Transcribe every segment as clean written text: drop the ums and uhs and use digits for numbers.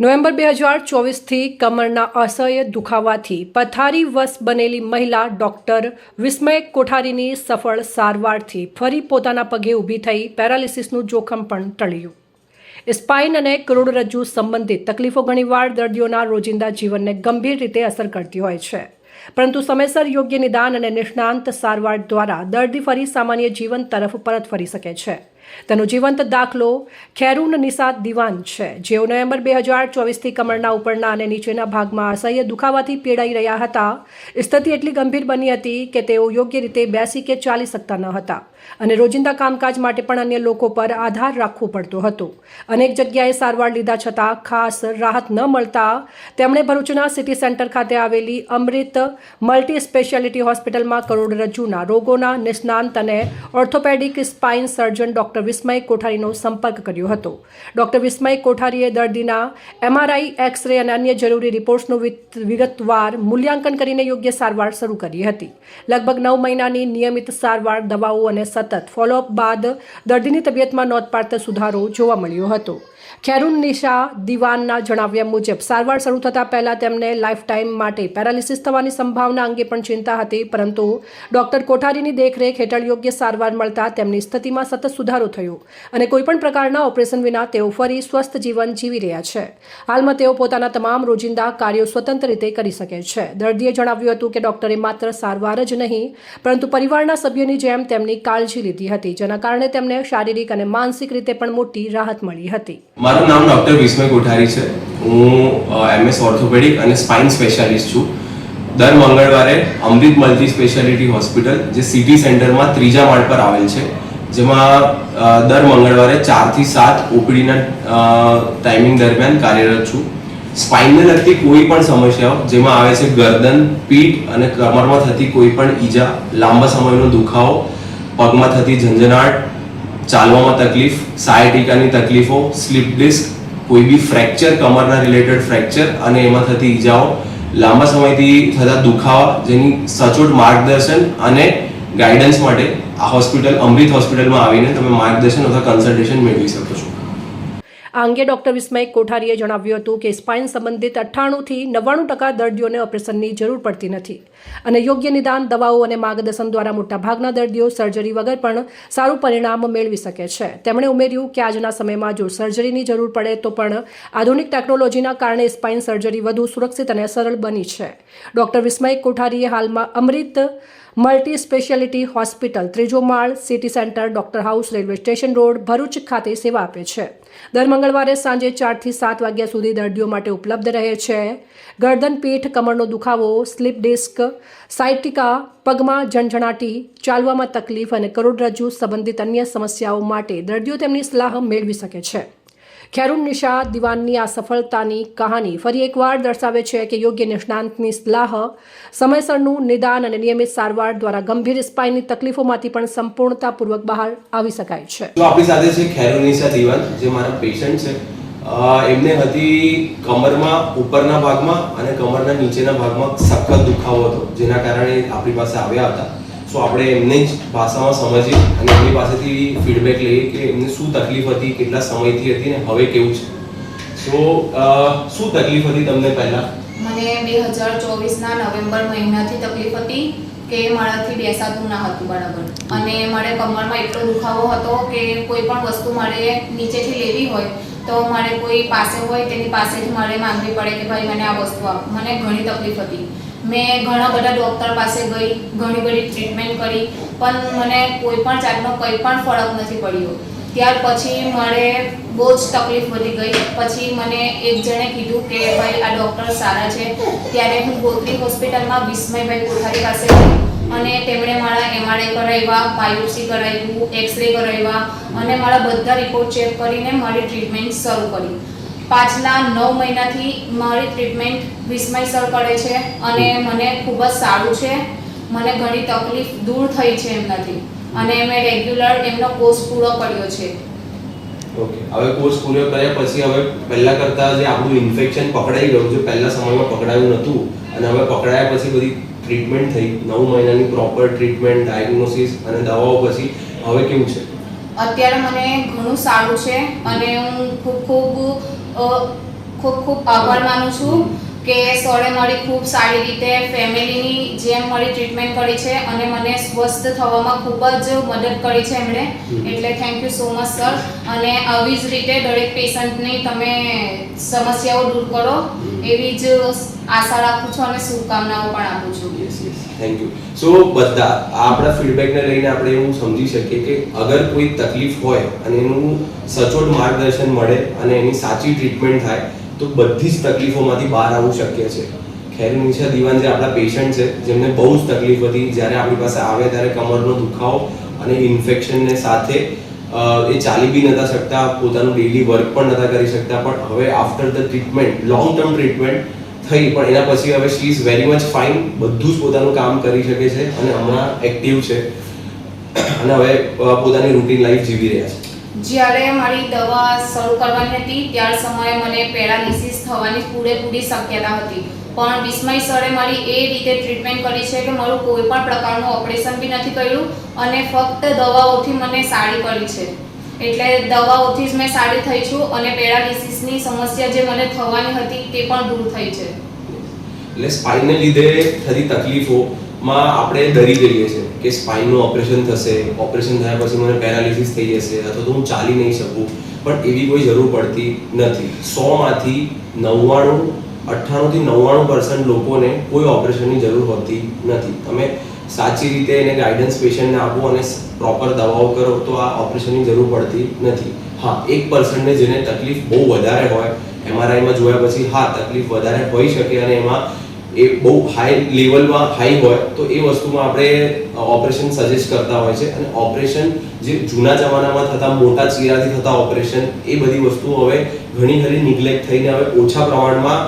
November 2024થી કમરના અસહ્ય દુખાવાથી પથારીવશ બનેલી મહિલા ડૉક્ટર વિસ્મય કોઠારીની સફળ સારવારથી ફરી પોતાના પગે ઊભી થઈ પેરાલિસિસનું જોખમ પણ ટળ્યું. સ્પાઇન અને કરોડરજ્જુ સંબંધિત તકલીફો ઘણીવાર દર્દીઓના રોજિંદા જીવનને ગંભીર રીતે અસર કરતી હોય છે, પરંતુ સમયસર યોગ્ય નિદાન અને નિષ્ણાંત સારવાર દ્વારા દર્દી ફરી સામાન્ય જીવન તરફ પરત ફરી શકે છે. તેનો જીવંત દાખલો ખેરુન નિશા દિવાન છે, જેઓ નવેમ્બર 2024થી કમરના ઉપરના અને નીચેના ભાગમાં અસહ્ય દુખાવાથી પીડાઈ રહ્યા હતા. સ્થિતિ એટલી ગંભીર બની હતી કે તેઓ યોગ્ય રીતે બેસી કે ચાલી શકતા ન હતા અને રોજિંદા કામકાજ માટે પણ અન્ય લોકો પર આધાર રાખવો પડતો હતો. અનેક જગ્યાએ સારવાર લીધા છતાં ખાસ રાહત ન મળતા તેમણે ભરૂચના સિટી સેન્ટર ખાતે આવેલી અમૃત મલ્ટી સ્પેશિયાલિટી હોસ્પિટલમાં કરોડરજ્જુના રોગોના નિષ્ણાંત અને ઓર્થોપેડિક સ્પાઇન સર્જન ડૉક્ટર વિસ્મય કોઠારીનો સંપર્ક કર્યો હતો. ડૉક્ટર વિસ્મય કોઠારીએ દર્દીના MRI, એક્સ-રે અને અન્ય જરૂરી રિપોર્ટ્સનું વિગતવાર મૂલ્યાંકન કરીને યોગ્ય સારવાર શરૂ કરી હતી. લગભગ 9 મહિનાની નિયમિત સારવાર, દવાઓ અને સતત ફોલોઅપ બાદ દર્દીની તબિયતમાં નોંધપાત્ર સુધારો જોવા મળ્યો હતો. ખેરુન નિશા દિવાનના જણાવ્યા મુજબ સારવાર શરૂ થતાં પહેલાં તેમને લાઈફ ટાઈમ માટે પેરાલિસિસ થવાની સંભાવના અંગે પણ ચિંતા હતી, પરંતુ ડૉક્ટર કોઠારીની દેખરેખ હેઠળ યોગ્ય સારવાર મળતા તેમની સ્થિતિમાં સતત સુધારો થયો અને કોઈપણ પ્રકારના ઓપરેશન વિના તેઓ ફરી સ્વસ્થ જીવન જીવી રહ્યા છે. હાલમાં તેઓ પોતાના તમામ રોજિંદા કાર્યો સ્વતંત્ર રીતે કરી શકે છે. દર્દીએ જણાવ્યું હતું કે ડૉક્ટરે માત્ર સારવાર જ નહીં, પરંતુ પરિવારના સભ્યોની જેમ તેમની કાળજી લીધી હતી, જેના કારણે તેમને શારીરિક અને માનસિક રીતે પણ મોટી રાહત મળી હતી. મારું નામ ડૉક્ટર વિસ્મય કોઠારી છે. હું MS ઓર્થોપેડિક અને સ્પાઇન સ્પેશિયાલિસ્ટ છું. દર મંગળવારે અમૃત મલ્ટી સ્પેશિયાલિટી હોસ્પિટલ, જે સિટી સેન્ટરમાં 3જા માળ પર આવેલ છે, જેમાં દર મંગળવારે 4 થી 7 ઓપીડીના ટાઈમિંગ દરમિયાન કાર્યરત છું. સ્પાઇનને લગતી કોઈ પણ સમસ્યાઓ, જેમાં આવે છે ગરદન, પીઠ અને કમરમાં થતી કોઈ પણ ઈજા, લાંબા સમયનો દુખાવો, પગમાં થતી ઝંઝનાટ, ચાલવામાં તકલીફ, સાયટિકાની તકલીફો, સ્લીપ ડિસ્ક, કોઈ બી ફ્રેક્ચર, કમરના રિલેટેડ ફ્રેક્ચર અને એમાં થતી ઈજાઓ, લાંબા સમયથી થતા દુખાવા, જેની સચોટ માર્ગદર્શન અને ગાઈડન્સ માટે આ હોસ્પિટલ, અમૃત હોસ્પિટલમાં આવીને તમે માર્ગદર્શન અથવા કન્સલ્ટેશન મેળવી શકો છો. આ અંગે ડૉક્ટર વિસ્મય કોઠારીએ જણાવ્યું હતું કે સ્પાઇન સંબંધિત 98 થી 99% દર્દીઓને ઓપરેશનની જરૂર પડતી નથી અને યોગ્ય નિદાન, દવાઓ અને માર્ગદર્શન દ્વારા મોટાભાગના દર્દીઓ સર્જરી વગર પણ સારું પરિણામ મેળવી શકે છે. તેમણે ઉમેર્યું કે આજના સમયમાં જો સર્જરીની જરૂર પડે તો પણ આધુનિક ટેકનોલોજીના કારણે સ્પાઇન સર્જરી વધુ સુરક્ષિત અને સરળ બની છે. ડૉક્ટર વિસ્મય કોઠારીએ હાલમાં અમૃત મલ્ટી સ્પેશિયાલિટી હોસ્પિટલ, 3જો માળ, city centre, doctor house, railway station road, Bharuch ખાતે સેવા આપે છે. દર મંગળવારે સાંજે 4 થી 7 વાગ્યા સુધી દર્દીઓ માટે ઉપલબ્ધ રહે છે. ગરદન, પીઠ, કમરનો દુખાવો, સ્લીપ ડિસ્ક, સાયટિકા, પગમાં ઝણઝણાટી, ચાલવામાં તકલીફ અને કરોડરજ્જુ સંબંધિત અન્ય સમસ્યાઓ માટે દર્દીઓ તેમની સલાહ મેળવી શકે છે. ખેરુન નિશા દિવાનની આ સફળતાની કહાની ફરી એકવાર દર્શાવે છે કે યોગ્ય નિષ્ણાંતની સલાહ, સમયસરનું નિદાન અને નિયમિત સારવાર દ્વારા ગંભીર સ્પાઇનની તકલીફોમાંથી પણ સંપૂર્ણતાપૂર્વક બહાર આવી શકાય છે. તો આપણી સાથે છે ખેરુન નિશા દિવાન, જે મારા પેશન્ટ છે. એમને હતી કમરમાં ઉપરના ભાગમાં અને કમરના નીચેના ભાગમાં સખત દુખાવો હતો, જેના કારણે આપણી પાસે આવ્યા હતા. સો આપણે એમની જ ભાષામાં સમજી અને એમની પાસેથી ફીડબેક લઈએ કે એમને શું તકલીફ હતી, કેટલા સમયથી હતી ને હવે કેવું છે. સો શું તકલીફ હતી તમને પહેલા? મને 2024ના નવેમ્બર મહિનાથી તકલીફ હતી કે મારાથી બેસાતું ના હતું બરાબર, અને મારે કમરમાં એટલો દુખાવો હતો કે કોઈ પણ વસ્તુ મારે નીચેથી લેવી હોય તો મારે કોઈ પાસે હોય તેની પાસેથી મારે માંગવી પડે કે ભાઈ મને આ વસ્તુ આપ. મને ઘણી તકલીફ હતી. મેં ઘણા બધા ડૉક્ટર પાસે ગઈ, ઘણી બધી ટ્રીટમેન્ટ કરી, પણ મને કોઈ પણ જાતનો કંઈ પણ ફરક નથી પડ્યો. ત્યાર પછી મારે બહુ જ તકલીફ વધી ગઈ. પછી મને એક જણે કીધું કે ભાઈ આ ડૉક્ટર સારા છે. ત્યારે હું ગોત્રી હોસ્પિટલમાં વિસ્મયભાઈ કોઠારી પાસે ગઈ અને તેમણે મારા MRI કરાવ્યા, બાયોપ્સી કરાવ્યું, એક્સ-રે કરાવ્યા અને મારા બધા રિપોર્ટ ચેક કરીને મારી ટ્રીટમેન્ટ શરૂ કરી. પાછલા 9 મહિનાથી મારી ટ્રીટમેન્ટ વિસ્મય સર કરે છે અને મને ખૂબ જ સારું છે. મને ઘણી તકલીફ દૂર થઈ છે એમનાથી અને મેં રેગ્યુલર એમનો કોર્સ પૂરો કર્યો છે. ઓકે, હવે કોર્સ પૂરો કર્યા પછી હવે પહેલા કરતાં જે આપણું ઇન્ફેક્શન પકડાઈ ગયું, જે પહેલા સમયમાં પકડાયું નહોતું અને હવે પકડાયા પછી બધી ટ્રીટમેન્ટ થઈ, 9 મહિનાની પ્રોપર ટ્રીટમેન્ટ, ડાયગ્નોસિસ અને દવાઓ પછી હવે કેવું છે? અત્યારે મને ઘણું સારું છે અને હું ખૂબ ખૂબ ખૂબ આભાર માનું છું કે સરે મારી ખૂબ સારી રીતે ફેમિલીની જેમ મારી ટ્રીટમેન્ટ કરી છે અને મને સ્વસ્થ થવામાં ખૂબ જ મદદ કરી છે એમણે. એટલે thank you so much sir. અને આવી જ રીતે દરેક પેશન્ટની તમે સમસ્યાઓ દૂર કરો એવી જ આશા રાખું છું અને શુભકામનાઓ પણ આપું છું. Thank you. સો બધા આપણા ફીડબેકને લઈને આપણે એવું સમજી શકીએ કે અગર કોઈ તકલીફ હોય અને એનું સચોટ માર્ગદર્શન મળે અને એની સાચી ટ્રીટમેન્ટ થાય તો બધી જ તકલીફોમાંથી બહાર આવવું શક્ય છે. ખૈરુનિશા દીવાન જે આપણા પેશન્ટ છે જેમને બહુ જ તકલીફ હતી, જ્યારે આપણી પાસે આવે ત્યારે કમરનો દુખાવો અને ઇન્ફેક્શનને સાથે એ ચાલી બી નતા શકતા, પોતાનું ડેઇલી વર્ક પણ નતા કરી શકતા. પણ હવે after the treatment, long term treatment થઈ પણ એના પછી હવે she is very much fine, બધું જ પોતાનું કામ કરી શકે છે અને હમણાં એક્ટિવ છે અને હવે પોતાની રૂટીન લાઈફ જીવી રહ્યા છે. જ્યારે મારી દવા શરૂ કરવાની હતી ત્યાર સમયે મને પેરાલિસિસ થવાની પૂરેપૂરી શક્યતા હતી, પણ વિસ્મય સરે મારી એ રીતે ટ્રીટમેન્ટ કરી છે કે મારું કોઈ પણ પ્રકારનું ઓપરેશન બી નથી કર્યું અને ફક્ત દવાઓથી મને સારી કરી છે. એટલે દવાઓથી જ મેં સારી થઈ છું અને પેરાલિસિસની સમસ્યા જે મને થવાની હતી તે પણ દૂર થઈ છે. એટલે સ્પાઇનને લીધે થતી તકલીફોમાં આપણે ડરી જઈએ છીએ કે સ્પાઇનનું ઓપરેશન થશે, ઓપરેશન થયા પછી મને પેરાલિસિસ થઈ જશે અથવા તો હું ચાલી નહીં શકું. પણ એવી કોઈ જરૂર પડતી નથી. 100માંથી 98થી 99% લોકોને કોઈ ઓપરેશનની જરૂર હોતી નથી. તમે સાચી રીતે એને ગાઈડન્સ પેશન્ટને આપો અને પ્રોપર દવાઓ કરો તો આ ઓપરેશનની જરૂર પડતી નથી. હા, 1% જેને તકલીફ બહુ વધારે હોય, MRIમાં જોયા પછી હા તકલીફ વધારે હોઈ શકે અને એમાં એ બહુ હાઈ લેવલમાં હાઈ હોય તો એ વસ્તુમાં આપણે ઓપરેશન સજેસ્ટ કરતા હોય છે. અને ઓપરેશન જે જૂના જમાનામાં થતા મોટા ચીરાથી થતા ઓપરેશન, એ બધી વસ્તુઓ હવે ઘણી ખરી નિગ્લેક્ટ થઈને હવે ઓછા પ્રમાણમાં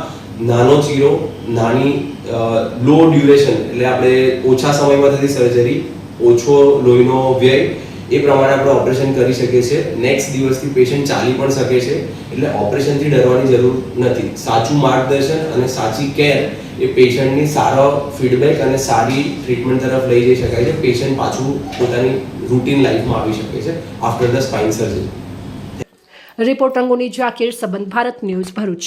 નાનો ચીરો, નાની લો ડ્યુરેશન એટલે આપણે ઓછા સમયમાં થતી સર્જરી, ઓછો લોહીનો વ્યય, એ પ્રમાણે આપણે ઓપરેશન કરી શકીએ છીએ. નેક્સ્ટ દિવસથી પેશન્ટ ચાલી પણ શકે છે. એટલે ઓપરેશનથી ડરવાની જરૂર નથી. સાચું માર્ગદર્શન અને સાચી કેર એ પેશન્ટની સારો ફીડબેક અને સારી ટ્રીટમેન્ટ તરફ લઈ જઈ શકાય છે. પેશન્ટ પાછું પોતાની રૂટીન લાઈફમાં આવી શકે છે after the spine surgery. Report રંગોની જાકીર, સંબંધ ભારત ન્યૂઝ, ભરૂચ.